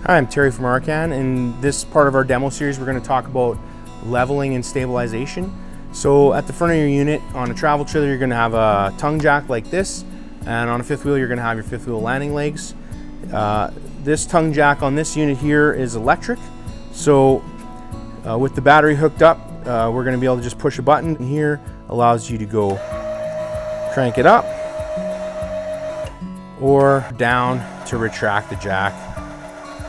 Hi, I'm Terry from Arcan. In this part of our demo series, we're going to talk about leveling and stabilization. So at the front of your unit, on a travel trailer, you're going to have a tongue jack like this, and on a fifth wheel, you're going to have your fifth wheel landing legs. This tongue jack on this unit here is electric. So with the battery hooked up, we're going to be able to just push a button here, allows you to go crank it up or down to retract the jack.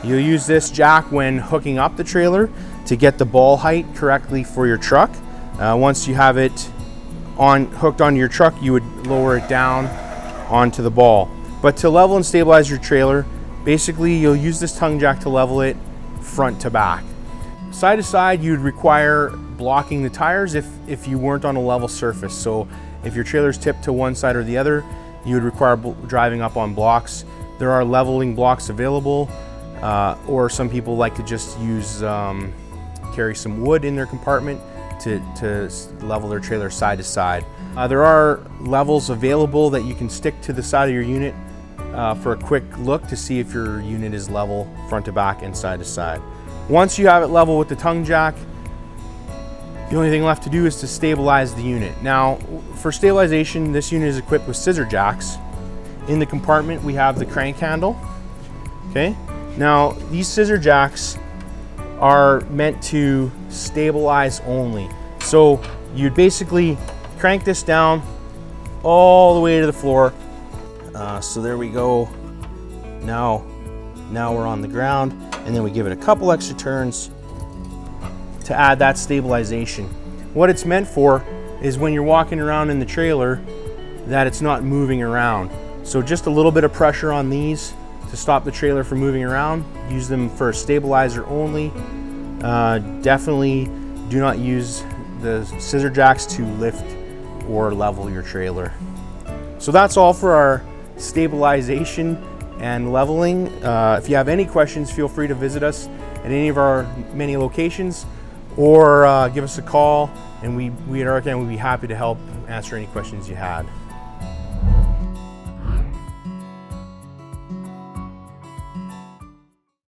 You'll use this jack when hooking up the trailer to get the ball height correctly for your truck. Once you have it hooked onto your truck, you would lower it down onto the ball. But to level and stabilize your trailer, basically you'll use this tongue jack to level it front to back. Side to side, you'd require blocking the tires if you weren't on a level surface. So if your trailer's tipped to one side or the other, you would require driving up on blocks. There are leveling blocks available. Or some people like to just use carry some wood in their compartment to level their trailer side to side. There are levels available that you can stick to the side of your unit for a quick look to see if your unit is level front to back and side to side. Once you have it level with the tongue jack, the only thing left to do is to stabilize the unit. Now, for stabilization, this unit is equipped with scissor jacks. In the compartment, we have the crank handle. Okay. Now, these scissor jacks are meant to stabilize only. So you'd basically crank this down all the way to the floor. So there we go. Now we're on the ground, and then we give it a couple extra turns to add that stabilization. What it's meant for is when you're walking around in the trailer that it's not moving around. So just a little bit of pressure on these to stop the trailer from moving around. Use them for stabilizer only. Definitely do not use the scissor jacks to lift or level your trailer. So that's all for our stabilization and leveling. If you have any questions, feel free to visit us at any of our many locations, or give us a call, and we at Arcan would be happy to help answer any questions you had.